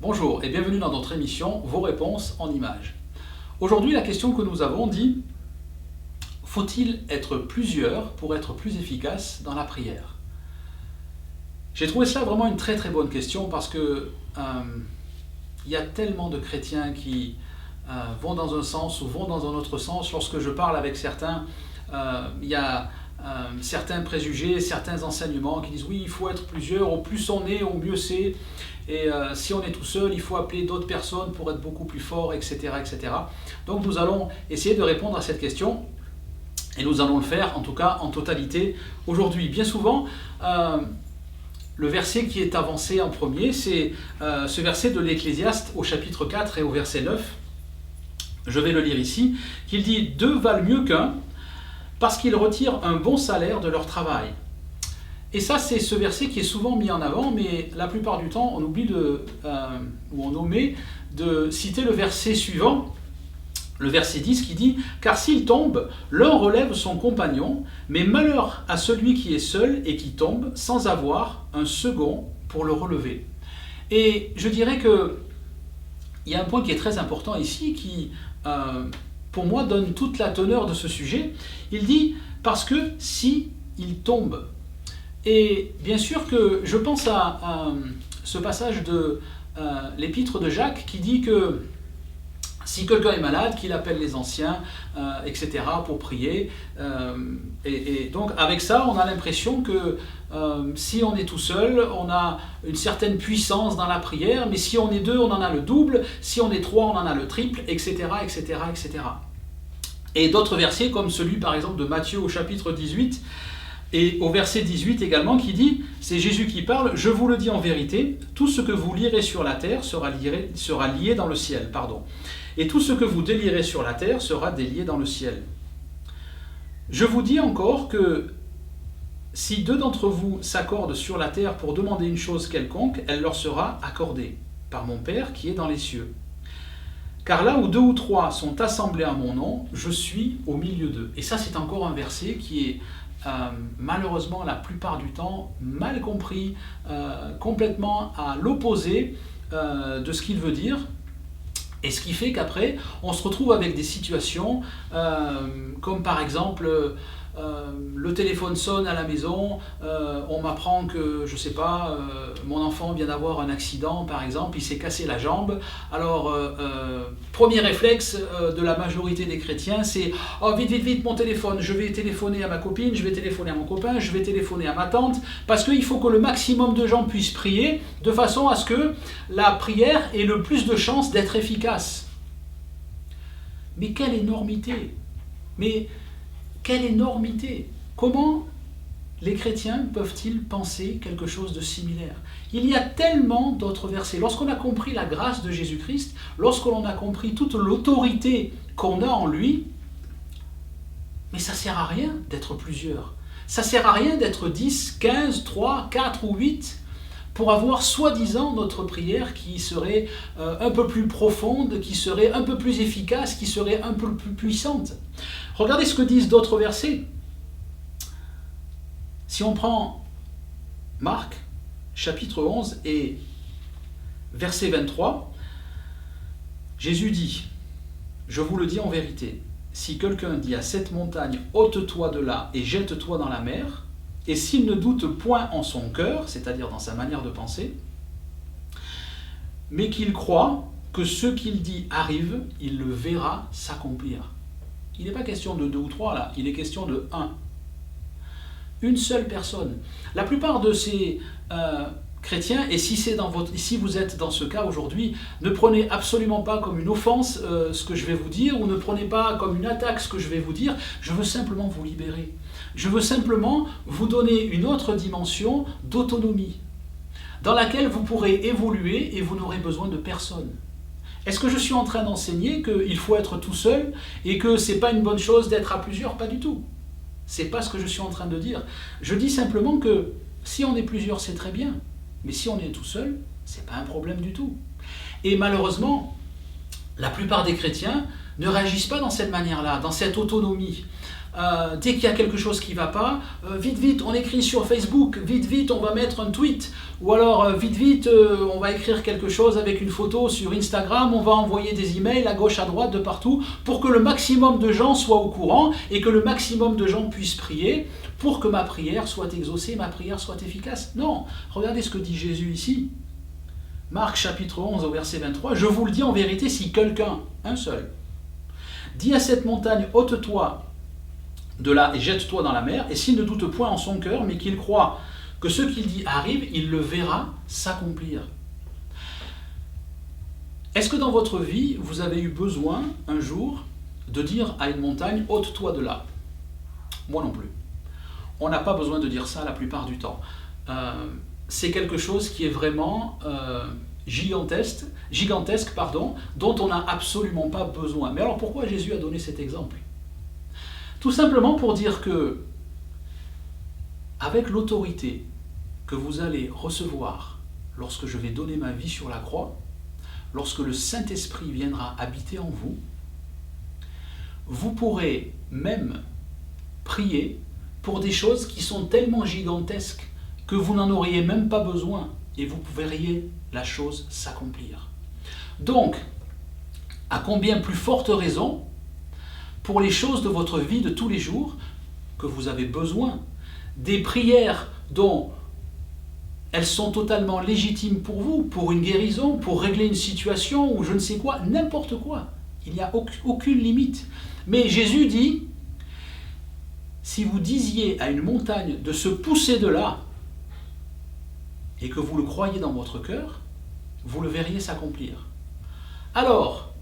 Bonjour et bienvenue dans notre émission Vos réponses en images. Aujourd'hui, la question que nous avons dit: faut-il être plusieurs pour être plus efficace dans la prière? J'ai trouvé cela vraiment une très très bonne question parce que il y a tellement de chrétiens qui vont dans un sens ou vont dans un autre sens. Lorsque je parle avec certains, il y a certains préjugés, certains enseignements qui disent oui, il faut être plusieurs, au plus on est, au mieux c'est, et si on est tout seul, il faut appeler d'autres personnes pour être beaucoup plus fort, etc., etc. Donc nous allons essayer de répondre à cette question, et nous allons le faire en tout cas en totalité aujourd'hui. Bien souvent, le verset qui est avancé en premier, c'est ce verset de l'Ecclésiaste au chapitre 4 et au verset 9. Je vais le lire ici, qu'il dit « Deux valent mieux qu'un, parce qu'ils retirent un bon salaire de leur travail. » Et ça, c'est ce verset qui est souvent mis en avant, mais la plupart du temps, on oublie ou on omet de citer le verset suivant, le verset 10 qui dit « Car s'il tombe, l'un relève son compagnon, mais malheur à celui qui est seul et qui tombe sans avoir un second pour le relever. » Et je dirais que il y a un point qui est très important ici, qui, pour moi, donne toute la teneur de ce sujet. Il dit « parce que si il tombe ». Et bien sûr que je pense à ce passage de l'épître de Jacques qui dit que si quelqu'un est malade, qu'il appelle les anciens, etc., pour prier. Et donc avec ça, on a l'impression que si on est tout seul, on a une certaine puissance dans la prière, mais si on est deux, on en a le double, si on est trois, on en a le triple, etc., etc., etc. Et d'autres versets, comme celui par exemple de Matthieu au chapitre 18, et au verset 18 également, qui dit, c'est Jésus qui parle, « Je vous le dis en vérité, tout ce que vous lirez sur la terre sera lié dans le ciel. » Et tout ce que vous délierez sur la terre sera délié dans le ciel. Je vous dis encore que si deux d'entre vous s'accordent sur la terre pour demander une chose quelconque, elle leur sera accordée par mon Père qui est dans les cieux. Car là où deux ou trois sont assemblés à mon nom, je suis au milieu d'eux. Et ça, c'est encore un verset qui est malheureusement la plupart du temps mal compris, complètement à l'opposé de ce qu'il veut dire. Et ce qui fait qu'après, on se retrouve avec des situations comme par exemple, le téléphone sonne à la maison, on m'apprend que, je sais pas, mon enfant vient d'avoir un accident par exemple, il s'est cassé la jambe. Alors, premier réflexe de la majorité des chrétiens, c'est « Oh, vite, vite, vite, mon téléphone, je vais téléphoner à ma copine, je vais téléphoner à mon copain, je vais téléphoner à ma tante, parce qu'il faut que le maximum de gens puissent prier, de façon à ce que la prière ait le plus de chances d'être efficace. » Mais quelle énormité! Mais quelle énormité! Comment les chrétiens peuvent-ils penser quelque chose de similaire? Il y a tellement d'autres versets. Lorsqu'on a compris la grâce de Jésus-Christ, lorsqu'on a compris toute l'autorité qu'on a en lui, mais ça ne sert à rien d'être plusieurs. Ça ne sert à rien d'être 10, 15, 3, 4 ou 8 pour avoir soi-disant notre prière qui serait un peu plus profonde, qui serait un peu plus efficace, qui serait un peu plus puissante. Regardez ce que disent d'autres versets. Si on prend Marc, chapitre 11 et verset 23, Jésus dit, « Je vous le dis en vérité, si quelqu'un dit à cette montagne, ôte-toi de là et jette-toi dans la mer, et s'il ne doute point en son cœur, c'est-à-dire dans sa manière de penser, mais qu'il croit que ce qu'il dit arrive, il le verra s'accomplir. » Il n'est pas question de 2 ou 3 là, il est question de 1. Une seule personne. La plupart de ces chrétiens, et si vous êtes dans ce cas aujourd'hui, ne prenez absolument pas comme une offense ce que je vais vous dire, ou ne prenez pas comme une attaque ce que je vais vous dire. Je veux simplement vous libérer. Je veux simplement vous donner une autre dimension d'autonomie, dans laquelle vous pourrez évoluer et vous n'aurez besoin de personne. Est-ce que je suis en train d'enseigner qu'il faut être tout seul et que ce n'est pas une bonne chose d'être à plusieurs? Pas du tout. Ce n'est pas ce que je suis en train de dire. Je dis simplement que si on est plusieurs, c'est très bien. Mais si on est tout seul, ce n'est pas un problème du tout. Et malheureusement, la plupart des chrétiens ne réagissent pas dans cette manière-là, dans cette autonomie. dès qu'il y a quelque chose qui ne va pas, vite, on écrit sur Facebook, vite, on va mettre un tweet, ou alors vite, on va écrire quelque chose avec une photo sur Instagram, on va envoyer des emails à gauche, à droite, de partout, pour que le maximum de gens soient au courant et que le maximum de gens puissent prier pour que ma prière soit exaucée, ma prière soit efficace. Non, regardez ce que dit Jésus ici. Marc chapitre 11 au verset 23, « Je vous le dis en vérité, si quelqu'un, un seul, dit à cette montagne, ôte-toi de là et jette-toi dans la mer, et s'il ne doute point en son cœur, mais qu'il croit que ce qu'il dit arrive, il le verra s'accomplir. » Est-ce que dans votre vie, vous avez eu besoin, un jour, de dire à une montagne, ôte-toi de là? Moi non plus. On n'a pas besoin de dire ça la plupart du temps. C'est quelque chose qui est vraiment gigantesque, dont on n'a absolument pas besoin. Mais alors pourquoi Jésus a donné cet exemple? Tout simplement pour dire que, avec l'autorité que vous allez recevoir lorsque je vais donner ma vie sur la croix, lorsque le Saint-Esprit viendra habiter en vous, vous pourrez même prier pour des choses qui sont tellement gigantesques que vous n'en auriez même pas besoin et vous verriez la chose s'accomplir. Donc, à combien plus forte raison, pour les choses de votre vie de tous les jours, que vous avez besoin, des prières dont elles sont totalement légitimes pour vous, pour une guérison, pour régler une situation ou je ne sais quoi, n'importe quoi. Il n'y a aucune limite. Mais Jésus dit, si vous disiez à une montagne de se pousser de là, et que vous le croyez dans votre cœur, vous le verriez s'accomplir. Alors,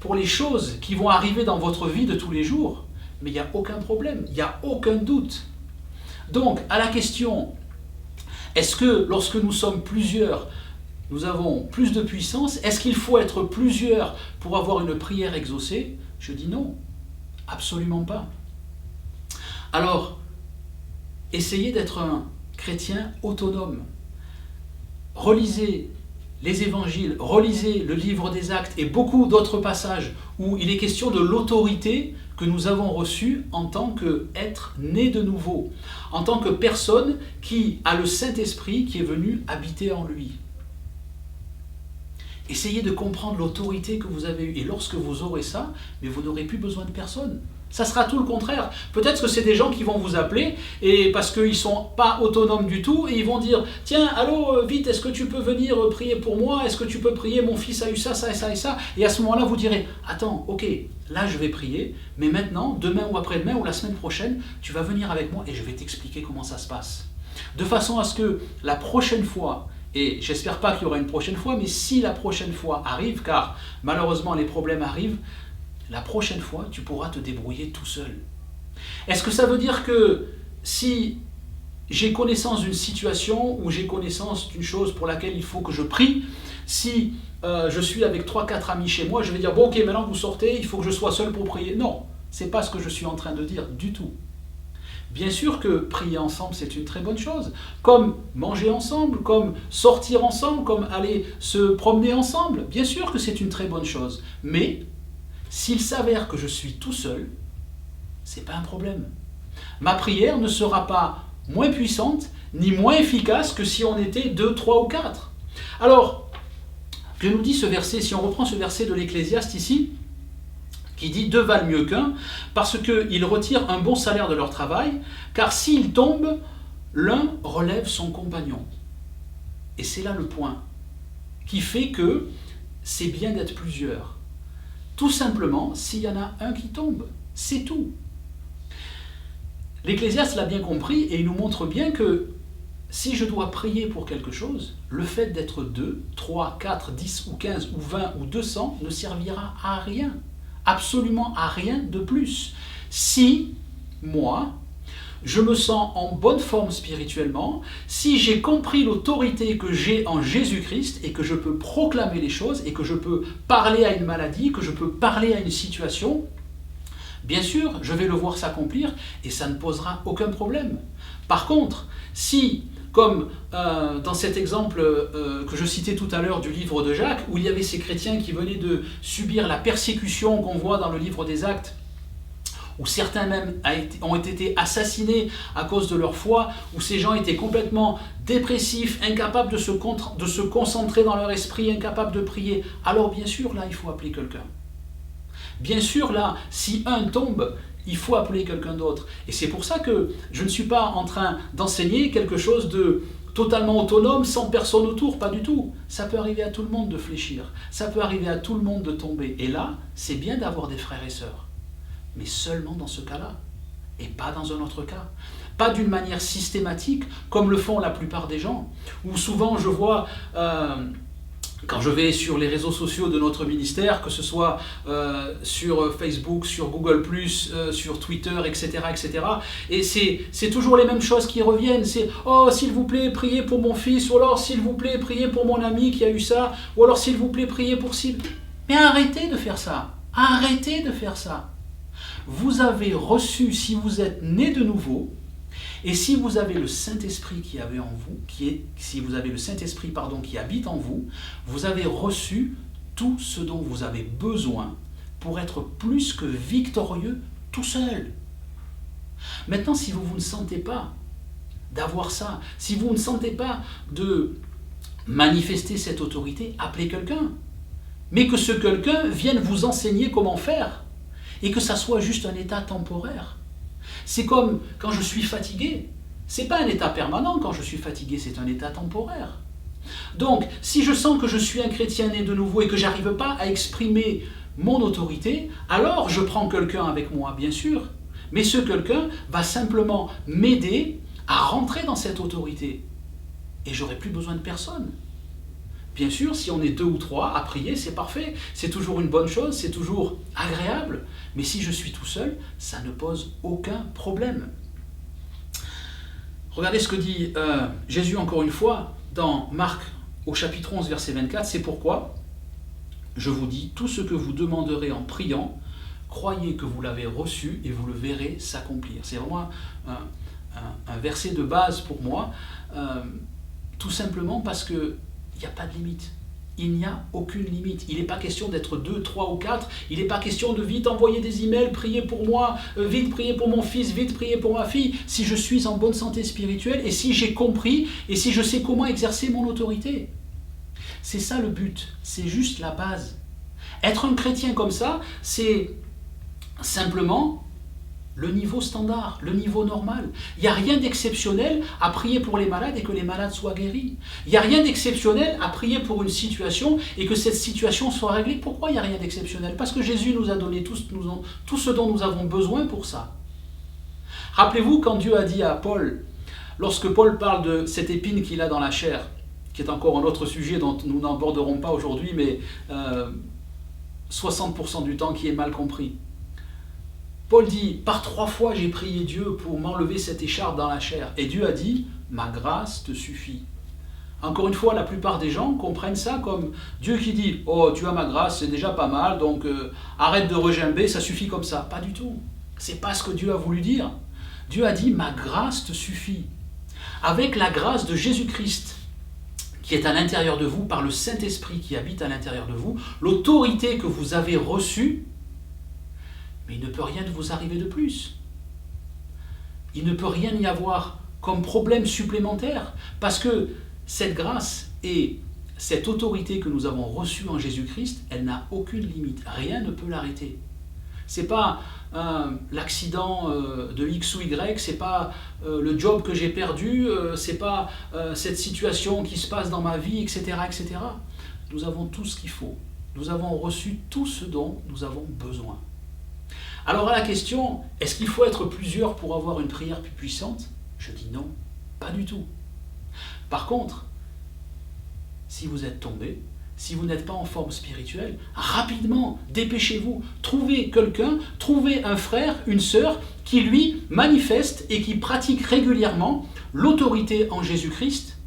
pour les choses qui vont arriver dans votre vie de tous les jours, mais il n'y a aucun problème, il n'y a aucun doute. Donc, à la question, est-ce que lorsque nous sommes plusieurs, nous avons plus de puissance? Est-ce qu'il faut être plusieurs pour avoir une prière exaucée? Je dis non, absolument pas. Alors, essayez d'être un chrétien autonome. Relisez les évangiles, relisez le livre des Actes et beaucoup d'autres passages où il est question de l'autorité que nous avons reçue en tant qu'être né de nouveau, en tant que personne qui a le Saint-Esprit qui est venu habiter en lui. Essayez de comprendre l'autorité que vous avez eue et lorsque vous aurez ça, mais vous n'aurez plus besoin de personne. Ça sera tout le contraire. Peut-être que c'est des gens qui vont vous appeler et parce qu'ils ne sont pas autonomes du tout et ils vont dire « Tiens, allô, vite, est-ce que tu peux venir prier pour moi? Est-ce que tu peux prier? Mon fils a eu ça, ça et ça et ça. » Et à ce moment-là, vous direz « Attends, ok, là je vais prier, mais maintenant, demain ou après-demain ou la semaine prochaine, tu vas venir avec moi et je vais t'expliquer comment ça se passe. » De façon à ce que la prochaine fois, et j'espère pas qu'il y aura une prochaine fois, mais si la prochaine fois arrive, car malheureusement les problèmes arrivent, la prochaine fois, tu pourras te débrouiller tout seul. Est-ce que ça veut dire que si j'ai connaissance d'une situation ou j'ai connaissance d'une chose pour laquelle il faut que je prie, si je suis avec 3-4 amis chez moi, je vais dire « Bon, ok, maintenant vous sortez, il faut que je sois seul pour prier. » Non, ce n'est pas ce que je suis en train de dire du tout. Bien sûr que prier ensemble, c'est une très bonne chose, comme manger ensemble, comme sortir ensemble, comme aller se promener ensemble. Bien sûr que c'est une très bonne chose, mais s'il s'avère que je suis tout seul, ce n'est pas un problème. Ma prière ne sera pas moins puissante, ni moins efficace que si on était 2, 3 ou 4. Alors, que nous dit ce verset, si on reprend ce verset de l'Ecclésiaste ici, qui dit « Deux valent mieux qu'un », parce qu'ils retirent un bon salaire de leur travail, car s'ils tombent, l'un relève son compagnon. Et c'est là le point, qui fait que c'est bien d'être plusieurs. Tout simplement, s'il y en a un qui tombe, c'est tout. L'Ecclésiaste l'a bien compris et il nous montre bien que si je dois prier pour quelque chose, le fait d'être 2, 3, 4, 10 ou 15 ou 20 ou 200 ne servira à rien. Absolument à rien de plus. Si, moi, je me sens en bonne forme spirituellement, si j'ai compris l'autorité que j'ai en Jésus-Christ et que je peux proclamer les choses et que je peux parler à une maladie, que je peux parler à une situation, bien sûr, je vais le voir s'accomplir et ça ne posera aucun problème. Par contre, si, comme dans cet exemple que je citais tout à l'heure du livre de Jacques, où il y avait ces chrétiens qui venaient de subir la persécution qu'on voit dans le livre des Actes, où certains même ont été assassinés à cause de leur foi, où ces gens étaient complètement dépressifs, incapables de se concentrer dans leur esprit, incapables de prier, alors bien sûr, là, il faut appeler quelqu'un. Bien sûr, là, si un tombe, il faut appeler quelqu'un d'autre. Et c'est pour ça que je ne suis pas en train d'enseigner quelque chose de totalement autonome, sans personne autour, pas du tout. Ça peut arriver à tout le monde de fléchir, ça peut arriver à tout le monde de tomber. Et là, c'est bien d'avoir des frères et sœurs, mais seulement dans ce cas-là, et pas dans un autre cas. Pas d'une manière systématique, comme le font la plupart des gens, où souvent je vois... quand je vais sur les réseaux sociaux de notre ministère, que ce soit sur Facebook, sur Google+, sur Twitter, etc., etc., et c'est toujours les mêmes choses qui reviennent. C'est « Oh, s'il vous plaît, priez pour mon fils », ou alors « S'il vous plaît, priez pour mon ami qui a eu ça », ou alors « S'il vous plaît, priez pour ci ». Mais arrêtez de faire ça. Arrêtez de faire ça. Vous avez reçu, si vous êtes né de nouveau, et si vous avez le Saint-Esprit qui habite en vous, si vous avez le Saint-Esprit qui habite en vous, vous avez reçu tout ce dont vous avez besoin pour être plus que victorieux tout seul. Maintenant, si vous ne sentez pas d'avoir ça, si vous ne sentez pas de manifester cette autorité, appelez quelqu'un. Mais que ce quelqu'un vienne vous enseigner comment faire, et que ça soit juste un état temporaire. C'est comme quand je suis fatigué. Ce n'est pas un état permanent quand je suis fatigué, c'est un état temporaire. Donc, si je sens que je suis un chrétien né de nouveau et que je n'arrive pas à exprimer mon autorité, alors je prends quelqu'un avec moi, bien sûr. Mais ce quelqu'un va simplement m'aider à rentrer dans cette autorité. Et je n'aurai plus besoin de personne. Bien sûr, si on est 2 ou 3 à prier, c'est parfait. C'est toujours une bonne chose, c'est toujours agréable. Mais si je suis tout seul, ça ne pose aucun problème. Regardez ce que dit Jésus encore une fois dans Marc au chapitre 11, verset 24. C'est pourquoi je vous dis, tout ce que vous demanderez en priant, croyez que vous l'avez reçu et vous le verrez s'accomplir. C'est vraiment un verset de base pour moi, tout simplement parce que il n'y a pas de limite. Il n'y a aucune limite. Il n'est pas question d'être 2, 3 ou 4. Il n'est pas question de vite envoyer des emails, prier pour moi, vite prier pour mon fils, vite prier pour ma fille. Si je suis en bonne santé spirituelle et si j'ai compris et si je sais comment exercer mon autorité. C'est ça le but. C'est juste la base. Être un chrétien comme ça, c'est simplement le niveau standard, le niveau normal. Il n'y a rien d'exceptionnel à prier pour les malades et que les malades soient guéris. Il n'y a rien d'exceptionnel à prier pour une situation et que cette situation soit réglée. Pourquoi il n'y a rien d'exceptionnel? Parce que Jésus nous a donné tout ce dont nous avons besoin pour ça. Rappelez-vous quand Dieu a dit à Paul, lorsque Paul parle de cette épine qu'il a dans la chair, qui est encore un autre sujet dont nous n'aborderons pas aujourd'hui, mais 60% du temps qui est mal compris. Paul dit, par 3 fois j'ai prié Dieu pour m'enlever cette écharpe dans la chair. Et Dieu a dit, ma grâce te suffit. Encore une fois, la plupart des gens comprennent ça comme Dieu qui dit, oh tu as ma grâce, c'est déjà pas mal, donc arrête de regimber, ça suffit comme ça. Pas du tout. C'est pas ce que Dieu a voulu dire. Dieu a dit, ma grâce te suffit. Avec la grâce de Jésus-Christ, qui est à l'intérieur de vous, par le Saint-Esprit qui habite à l'intérieur de vous, l'autorité que vous avez reçue, mais il ne peut rien vous arriver de plus. Il ne peut rien y avoir comme problème supplémentaire, parce que cette grâce et cette autorité que nous avons reçue en Jésus-Christ, elle n'a aucune limite. Rien ne peut l'arrêter. Ce n'est pas l'accident de X ou Y, ce n'est pas le job que j'ai perdu, ce n'est pas cette situation qui se passe dans ma vie, etc., etc. Nous avons tout ce qu'il faut. Nous avons reçu tout ce dont nous avons besoin. Alors à la question, est-ce qu'il faut être plusieurs pour avoir une prière plus puissante? Je dis non, pas du tout. Par contre, si vous êtes tombé, si vous n'êtes pas en forme spirituelle, rapidement, dépêchez-vous, trouvez quelqu'un, trouvez un frère, une sœur qui lui manifeste et qui pratique régulièrement l'autorité en Jésus-Christ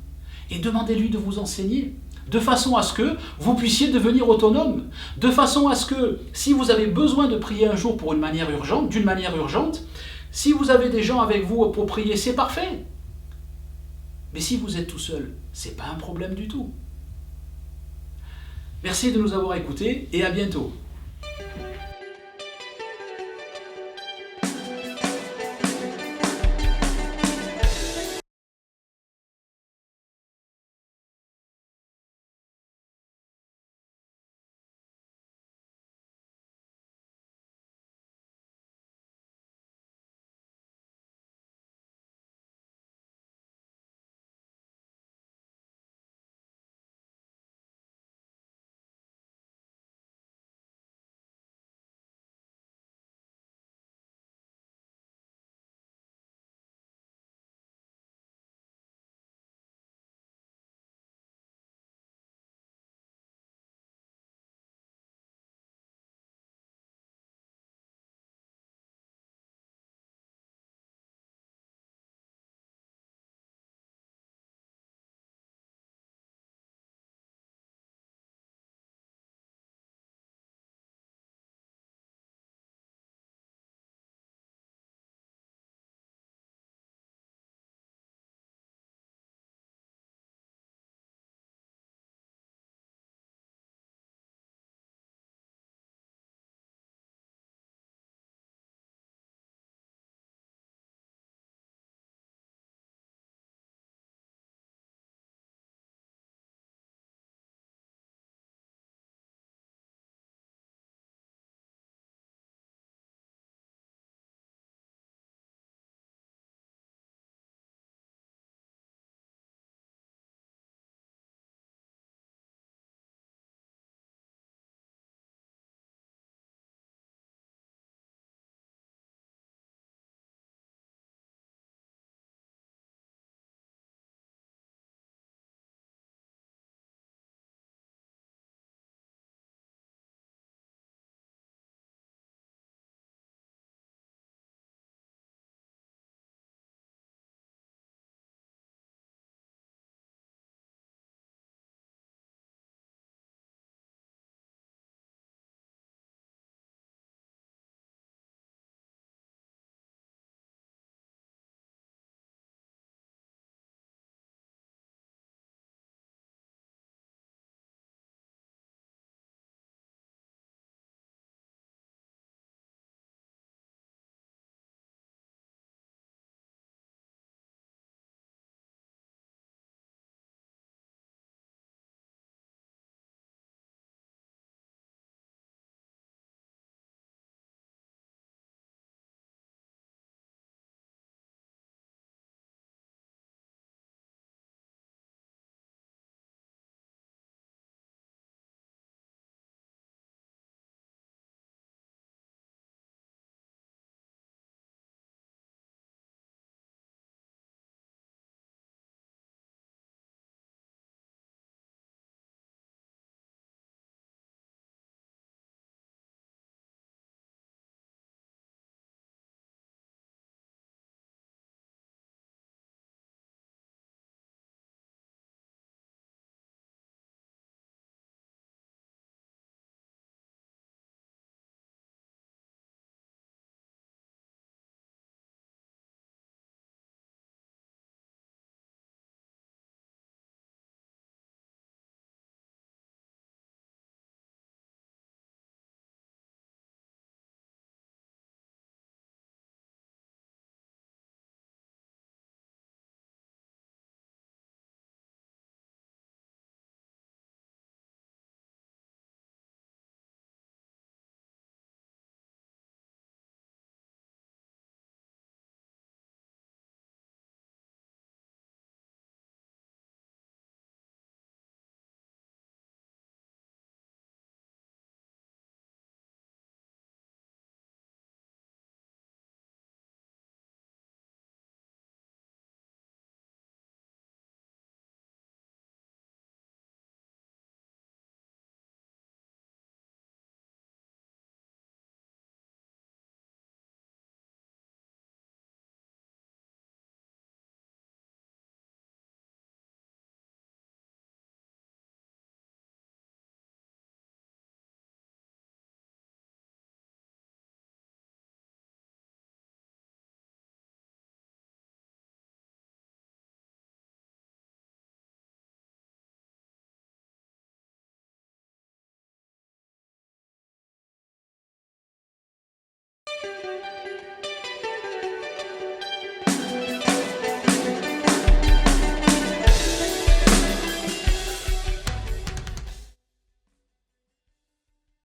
et demandez-lui de vous enseigner. De façon à ce que vous puissiez devenir autonome, de façon à ce que, si vous avez besoin de prier un jour d'une manière urgente, si vous avez des gens avec vous pour prier, c'est parfait. Mais si vous êtes tout seul, ce n'est pas un problème du tout. Merci de nous avoir écoutés et à bientôt.